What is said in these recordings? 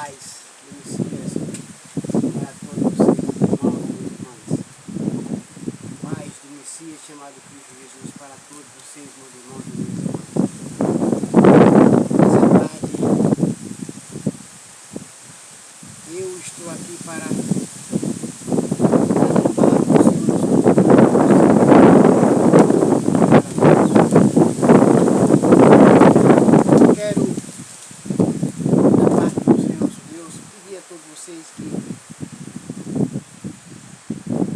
paz do Messias para todos vocês, irmãos e irmãs. Paz do Messias chamado Cristo Jesus para todos vocês, meus irmãos e minhas irmãs. Nessa tarde, eu estou aqui para vocês que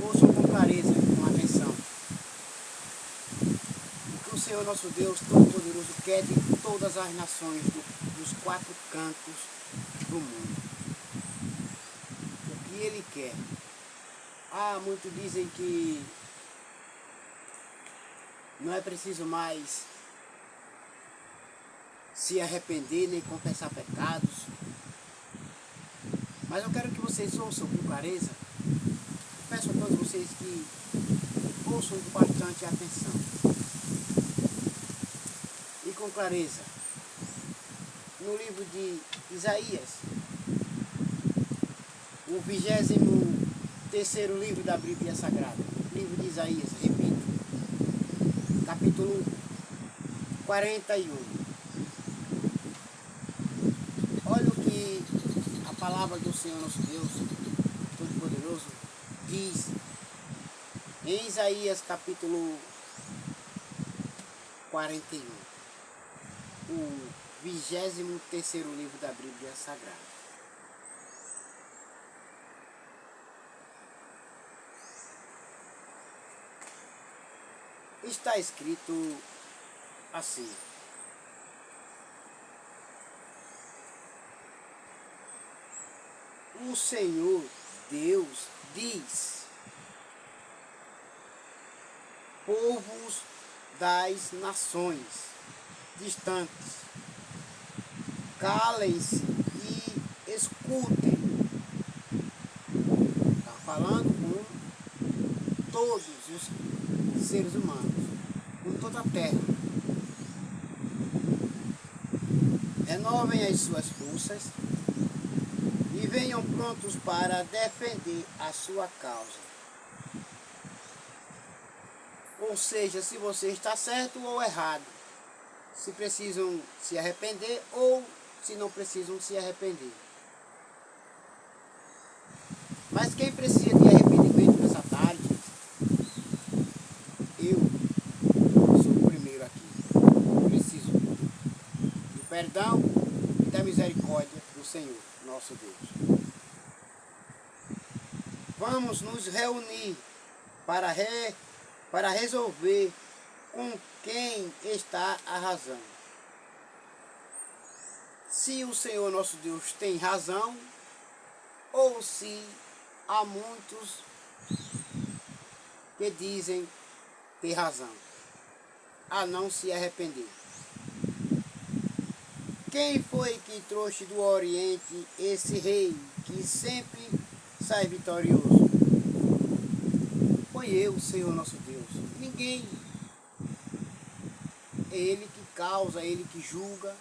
ouçam com clareza, com atenção, o que o Senhor nosso Deus Todo-Poderoso quer de todas as nações dos quatro cantos do mundo. O que Ele quer. Muitos dizem que não é preciso mais se arrepender nem confessar pecados. Mas eu quero que vocês ouçam com clareza. Peço a todos vocês que ouçam com bastante atenção. E com clareza. No livro de Isaías, o 23º livro da Bíblia Sagrada. Livro de Isaías, repito. Capítulo 41. Olha o que a palavra do Senhor nosso Deus Todo-Poderoso diz em Isaías capítulo 41, o 23º livro da Bíblia Sagrada. Está escrito assim: o Senhor Deus diz: povos das nações distantes, calem-se e escutem. Está falando com todos os seres humanos, com toda a terra. Renovem as suas forças e venham prontos para defender a sua causa. Ou seja, se você está certo ou errado, se precisam se arrepender ou se não precisam se arrepender. Mas quem precisa de arrependimento nessa tarde, eu sou o primeiro aqui. Preciso do perdão e da misericórdia do Senhor nosso Deus. Vamos nos reunir para resolver com quem está a razão. Se o Senhor nosso Deus tem razão, ou se há muitos que dizem ter razão, a não se arrepender. Quem foi que trouxe do Oriente esse rei que sempre sai vitorioso? Foi eu, Senhor nosso Deus. Ninguém. É Ele que causa, é Ele que julga,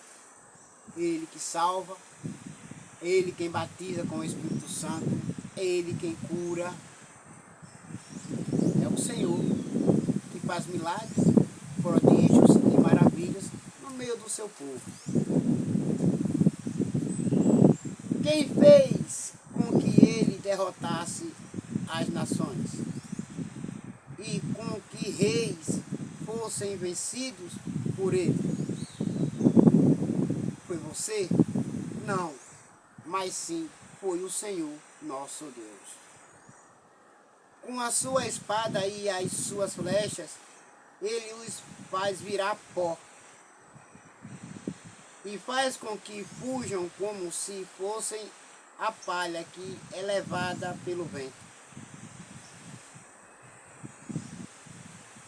é Ele que salva, é Ele quem batiza com o Espírito Santo, é Ele quem cura. É o Senhor que faz milagres, prodígios e maravilhas no meio do seu povo. Quem fez com que Ele derrotasse as nações e com que reis fossem vencidos por Ele? Foi você? Não, mas sim foi o Senhor nosso Deus. Com a sua espada e as suas flechas, Ele os faz virar pó e faz com que fujam como se fossem a palha que é levada pelo vento.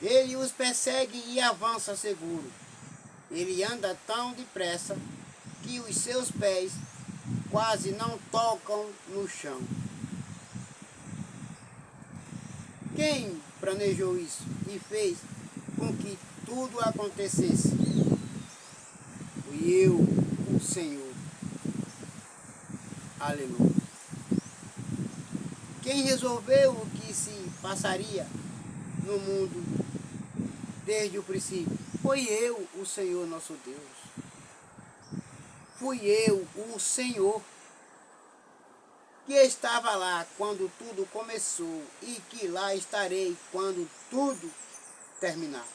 Ele os persegue e avança seguro. Ele anda tão depressa que os seus pés quase não tocam no chão. Quem planejou isso e fez com que tudo acontecesse? Fui eu, o Senhor. Aleluia. Quem resolveu o que se passaria no mundo desde o princípio? Foi eu, o Senhor nosso Deus. Fui eu, o Senhor, que estava lá quando tudo começou e que lá estarei quando tudo terminar.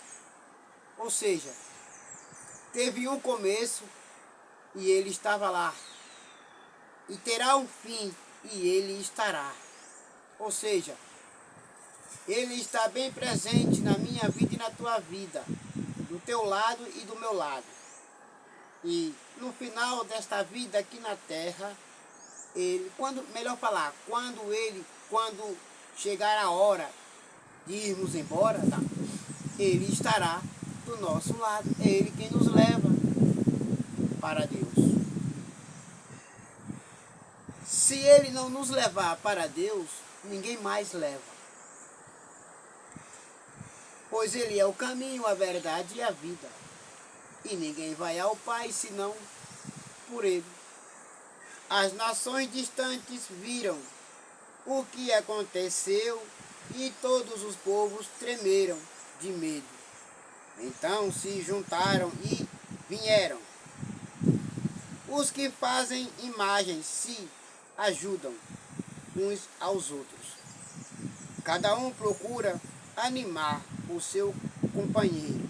Ou seja, teve um começo e ele estava lá. E terá um fim e ele estará. Ou seja, ele está bem presente na minha vida e na tua vida, do teu lado e do meu lado. E no final desta vida aqui na terra, ele, quando chegar a hora de irmos embora, tá? Ele estará do nosso lado. É ele quem nos leva para Deus. Se ele não nos levar para Deus, ninguém mais leva. Pois ele é o caminho, a verdade e a vida. E ninguém vai ao Pai senão por ele. As nações distantes viram o que aconteceu e todos os povos tremeram de medo. Então se juntaram e vieram. Os que fazem imagens se ajudam uns aos outros. Cada um procura animar o seu companheiro.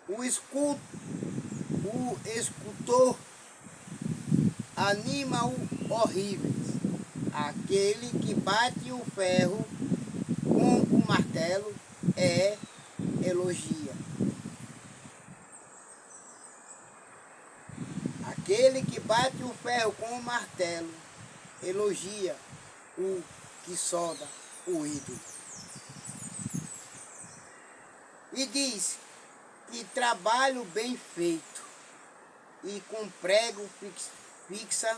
O escultor anima o horrível. Aquele que bate o ferro com o martelo elogia. Aquele que bate o ferro com o martelo elogia o que solda o ídolo. E diz que trabalho bem feito e com prego fixa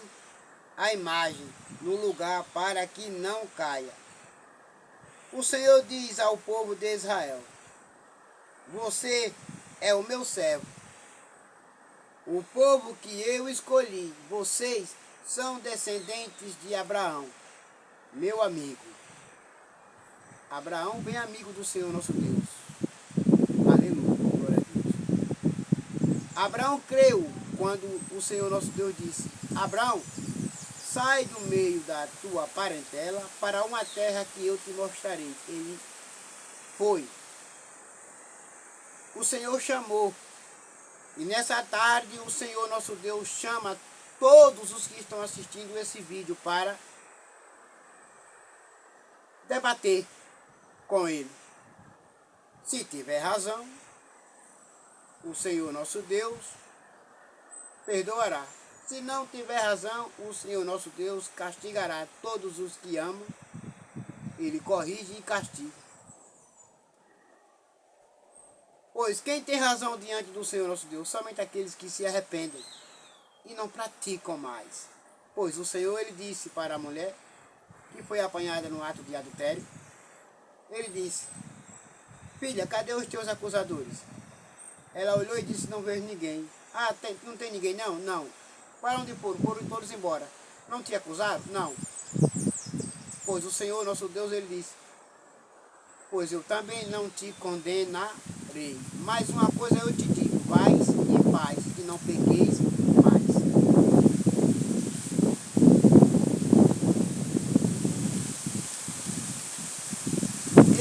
a imagem no lugar para que não caia. O Senhor diz ao povo de Israel: você é o meu servo, o povo que eu escolhi. Vocês são descendentes de Abraão, meu amigo. Abraão, bem amigo do Senhor nosso Deus. Aleluia, glória a Deus. Abraão creu quando o Senhor nosso Deus disse: Abraão, sai do meio da tua parentela para uma terra que eu te mostrarei. Ele foi. O Senhor chamou. E nessa tarde o Senhor nosso Deus chama todos os que estão assistindo esse vídeo para debater com Ele. Se tiver razão, o Senhor nosso Deus perdoará. Se não tiver razão, o Senhor nosso Deus castigará todos os que amam. Ele corrige e castiga. Pois quem tem razão diante do Senhor nosso Deus? Somente aqueles que se arrependem e não praticam mais. Pois o Senhor, ele disse para a mulher que foi apanhada no ato de adultério, ele disse: filha, cadê os teus acusadores? Ela olhou e disse: não vejo ninguém. Ah, não tem ninguém? Não, não. Para onde foram? Foram todos embora. Não te acusaram? Não. Pois o Senhor nosso Deus, ele disse: pois eu também não te condenarei. Mas uma coisa eu te digo: vais em paz e não pequeis mais.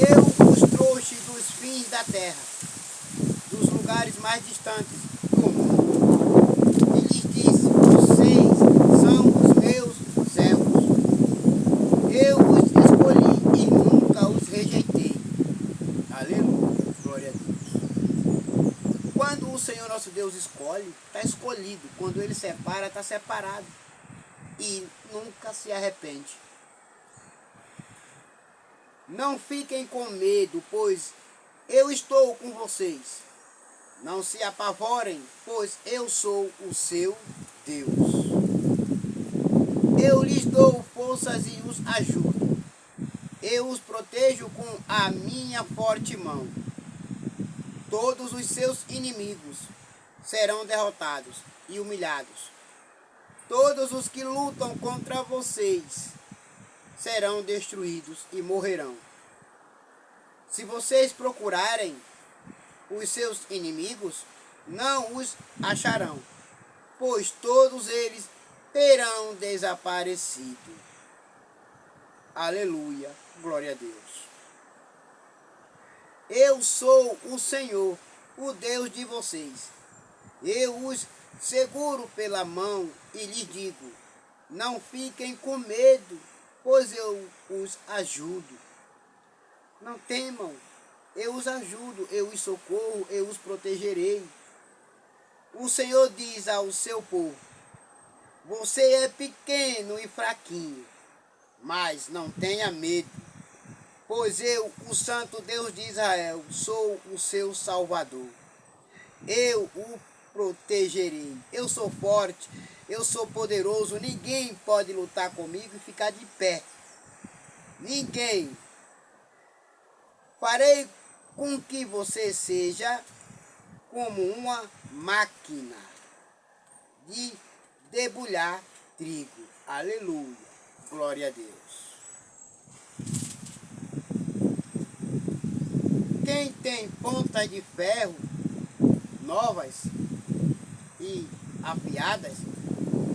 Eu os trouxe dos fins da terra, dos lugares mais distantes do mundo, e lhes disse: vocês são os meus servos. Eu os escolhi e nunca os rejeitei. Aleluia, glória a Deus. Quando o Senhor nosso Deus escolhe, está escolhido. Quando Ele separa, está separado. E nunca se arrepende. Não fiquem com medo, pois eu estou com vocês. Não se apavorem, pois eu sou o seu Deus. Eu lhes dou forças e os ajudo. Eu os protejo com a minha forte mão. Todos os seus inimigos serão derrotados e humilhados. todos os que lutam contra vocês serão destruídos e morrerão. Se vocês procurarem os seus inimigos, não os acharão, pois todos eles terão desaparecido. Aleluia, glória a Deus. Eu sou o Senhor, o Deus de vocês. Eu os seguro pela mão e lhes digo: não fiquem com medo, pois eu os ajudo. Não temam, eu os ajudo, eu os socorro, eu os protegerei. O Senhor diz ao seu povo: você é pequeno e fraquinho, mas não tenha medo, pois eu, o Santo Deus de Israel, sou o seu Salvador. Eu o protegerei. Eu sou forte, eu sou poderoso. Ninguém pode lutar comigo e ficar de pé. Ninguém. Farei com que você seja como uma máquina de debulhar trigo. Aleluia. Glória a Deus. Quem tem pontas de ferro novas e afiadas,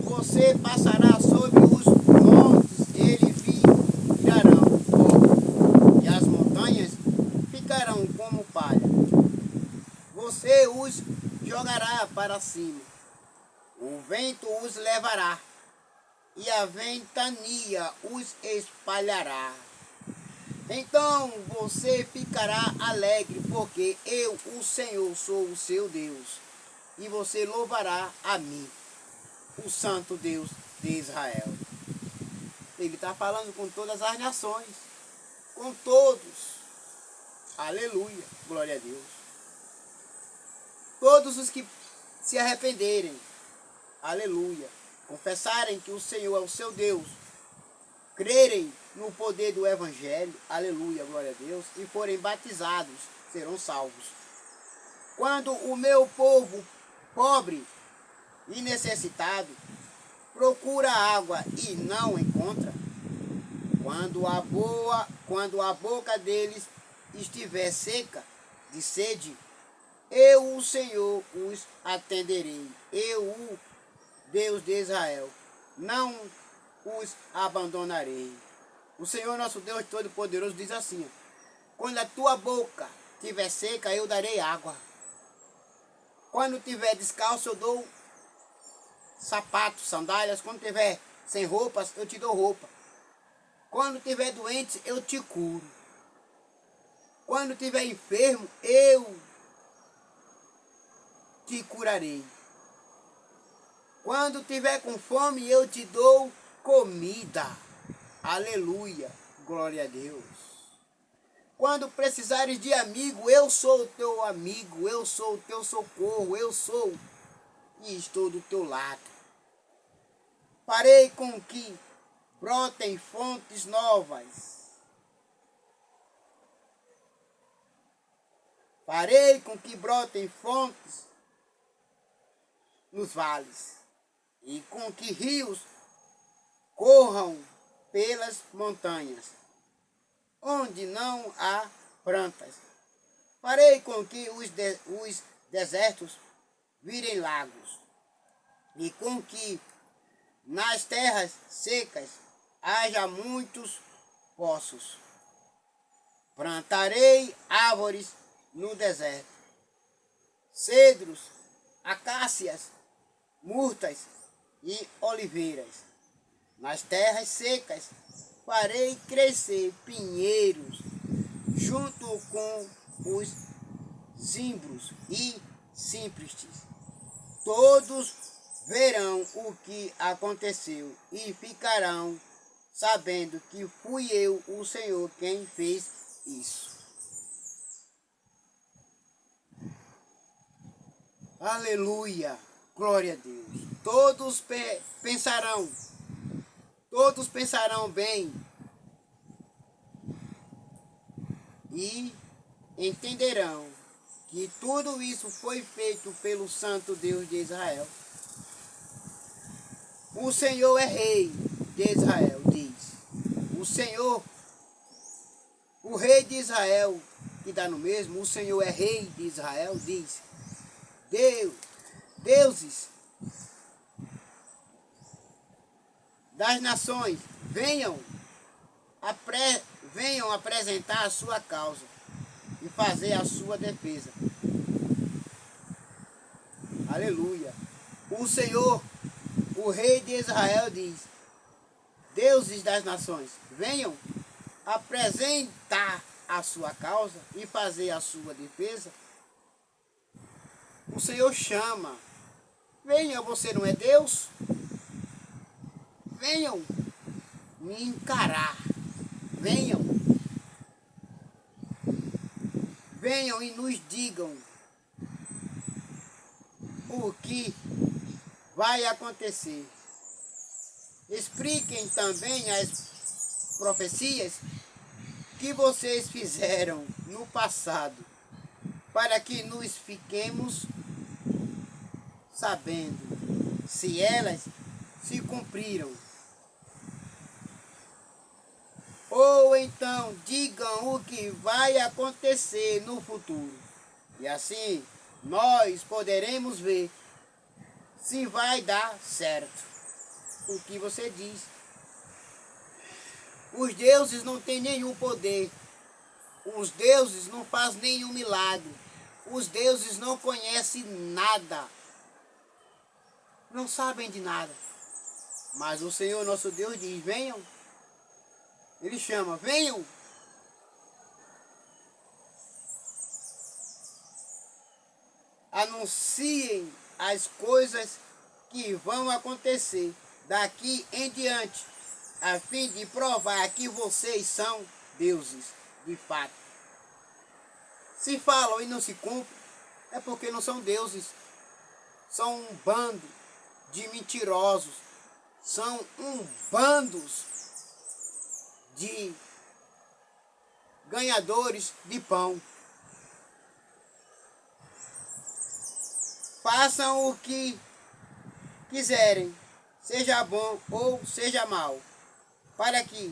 você passará sobre os montes, eles virarão pó, e as montanhas ficarão como palha. Você os jogará para cima, o vento os levará, e a ventania os espalhará. Então você ficará alegre, porque eu, o Senhor, sou o seu Deus, e você louvará a mim, o Santo Deus de Israel. Ele está falando com todas as nações, com todos. Aleluia, glória a Deus. Todos os que se arrependerem, aleluia, confessarem que o Senhor é o seu Deus, crerem no poder do Evangelho, aleluia, glória a Deus, e forem batizados, serão salvos. Quando o meu povo pobre e necessitado procura água e não encontra, quando a boca deles estiver seca de sede, eu, o Senhor, os atenderei. Eu, o Deus de Israel, não os abandonarei. O Senhor nosso Deus Todo-Poderoso diz assim: quando a tua boca estiver seca, eu darei água. Quando estiver descalço, eu dou sapatos, sandálias. Quando estiver sem roupas, eu te dou roupa. Quando estiver doente, eu te curo. Quando estiver enfermo, eu te curarei. Quando estiver com fome, eu te dou comida. Aleluia, glória a Deus. Quando precisares de amigo, eu sou o teu amigo, eu sou o teu socorro, eu sou e estou do teu lado. Farei com que brotem fontes novas. Farei com que brotem fontes nos vales, e com que rios corram pelas montanhas, onde não há plantas. Farei com que os desertos virem lagos, e com que nas terras secas haja muitos poços. Plantarei árvores no deserto, cedros, acácias, murtas e oliveiras. Nas terras secas farei crescer pinheiros, junto com os zimbros e ciprestes. Todos verão o que aconteceu e ficarão sabendo que fui eu, o Senhor, quem fez isso. Aleluia, glória a Deus. Todos pensarão bem e entenderão que tudo isso foi feito pelo Santo Deus de Israel. O Senhor é rei de Israel, diz. O Senhor, o rei de Israel, que dá no mesmo, o Senhor é rei de Israel, diz. Deuses das nações, venham apresentar a sua causa e fazer a sua defesa. Aleluia. O Senhor, o rei de Israel, diz: deuses das nações, venham apresentar a sua causa e fazer a sua defesa. O Senhor chama. Venham, você não é Deus? Venham me encarar. Venham. Venham e nos digam o que vai acontecer. Expliquem também as profecias que vocês fizeram no passado, para que nos fiquemos sabendo se elas se cumpriram. Ou então digam o que vai acontecer no futuro. E assim nós poderemos ver se vai dar certo o que você diz. Os deuses não têm nenhum poder. Os deuses não fazem nenhum milagre. Os deuses não conhecem nada. Não sabem de nada. Mas o Senhor nosso Deus diz: venham. Ele chama: venham. Anunciem as coisas que vão acontecer daqui em diante, a fim de provar que vocês são deuses, de fato. Se falam e não se cumprem, é porque não são deuses. São um bando de mentirosos. São um bando de ganhadores de pão. Façam o que quiserem, seja bom ou seja mal, para que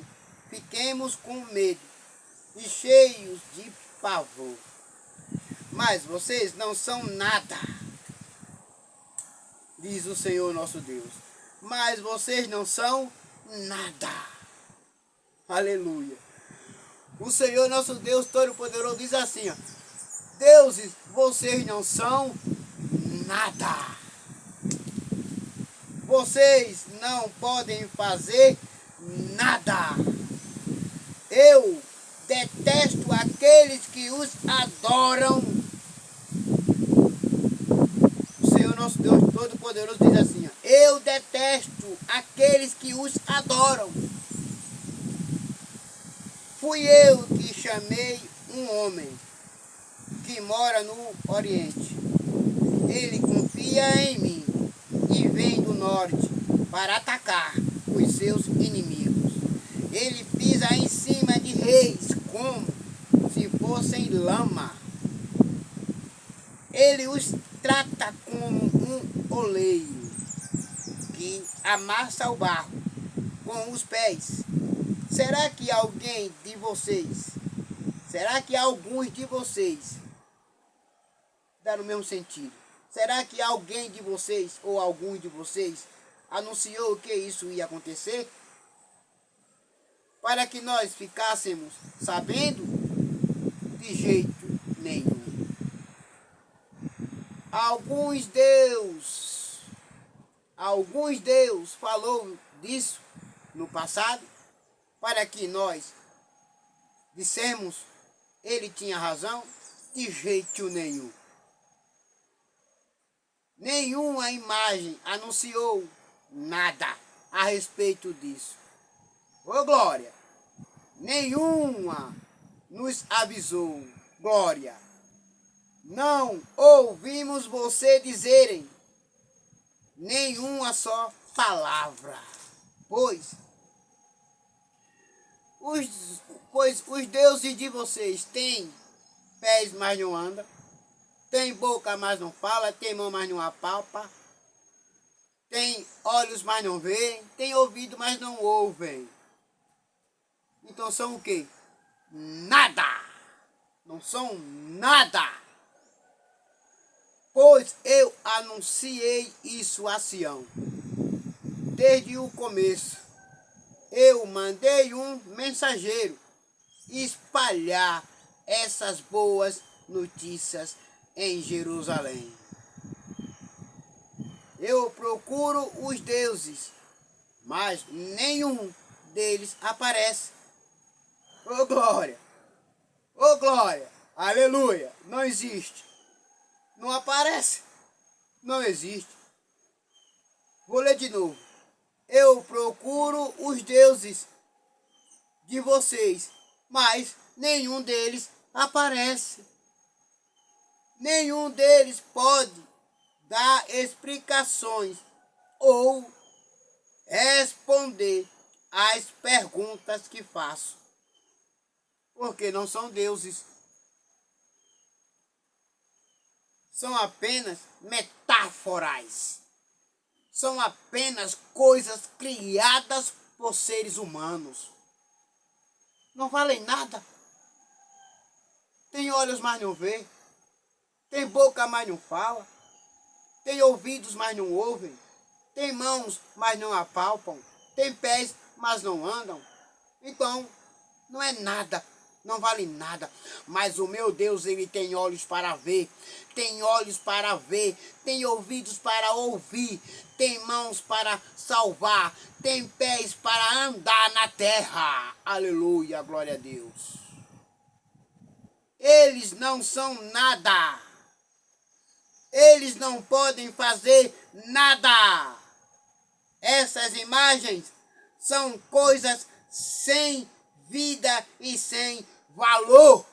fiquemos com medo e cheios de pavor. Mas vocês não são nada, diz o Senhor nosso Deus. Mas vocês não são nada. Aleluia. O Senhor nosso Deus Todo-Poderoso diz assim: ó, deuses, vocês não são nada. Vocês não podem fazer nada. Eu detesto aqueles que os adoram. O Senhor nosso Deus Todo-Poderoso diz assim: ó, eu detesto aqueles que os adoram. Fui eu que chamei um homem que mora no Oriente. Ele confia em mim e vem do norte para atacar os seus inimigos. Ele pisa em cima de reis como se fossem lama. Ele os trata como um oleiro que amassa o barro com os pés. Será que alguns de vocês, dá no mesmo sentido, será que alguém de vocês ou alguns de vocês anunciou que isso ia acontecer? Para que nós ficássemos sabendo? De jeito nenhum. Alguns Deus falou disso no passado, para que nós dissemos ele tinha razão? De jeito nenhum. Nenhuma imagem anunciou nada a respeito disso. Ô glória! Nenhuma nos avisou. Glória! Não ouvimos você dizerem nenhuma só palavra. Pois os deuses de vocês têm pés, mas não andam, tem boca, mas não fala, tem mão, mas não apalpa, tem olhos, mas não veem, tem ouvido, mas não ouvem. Então são o quê? Nada! Não são nada! Pois eu anunciei isso a Sião. Desde o começo, eu mandei um mensageiro espalhar essas boas notícias em Jerusalém. Eu procuro os deuses, mas nenhum deles aparece. Ô glória! Ô glória! Aleluia! Não existe. Não aparece. Não existe. Vou ler de novo. Eu procuro os deuses de vocês, mas nenhum deles aparece. Nenhum deles pode dar explicações ou responder às perguntas que faço, porque não são deuses. São apenas metáforas. São apenas coisas criadas por seres humanos. Não valem nada. Tem olhos, mas não vê. Tem boca, mas não fala. Tem ouvidos, mas não ouvem. Tem mãos, mas não apalpam. Tem pés, mas não andam. Então, não é nada. Não vale nada. Mas o meu Deus, ele tem olhos para ver. Tem olhos para ver. Tem ouvidos para ouvir. Tem mãos para salvar. Tem pés para andar na terra. Aleluia, glória a Deus. Eles não são nada. Eles não podem fazer nada. Essas imagens são coisas sem vida e sem valor.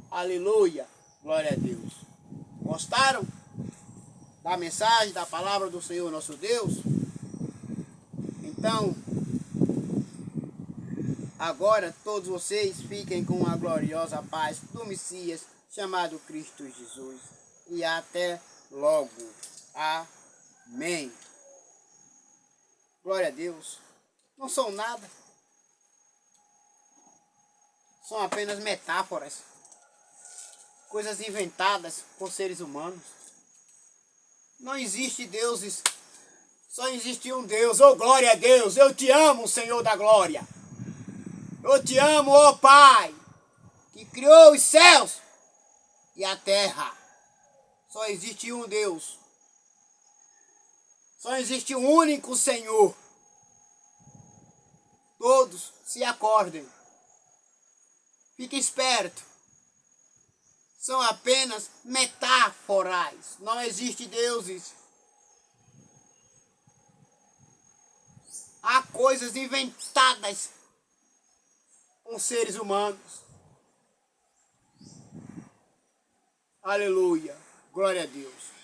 Aleluia, glória a Deus. Gostaram da mensagem, da palavra do Senhor nosso Deus? Então, agora todos vocês fiquem com a gloriosa paz do Messias chamado Cristo Jesus. E até logo. Amém. Glória a Deus. Não são nada. São apenas metáforas. Coisas inventadas por seres humanos. Não existe deuses. Só existe um Deus. Oh, glória a Deus. Eu te amo, Senhor da glória. Eu te amo, ó Pai, que criou os céus e a terra. Só existe um Deus. Só existe um único Senhor. Todos se acordem. Fique esperto. São apenas metáforas. Não existe deuses. Há coisas inventadas por seres humanos. Aleluia. Glória a Deus.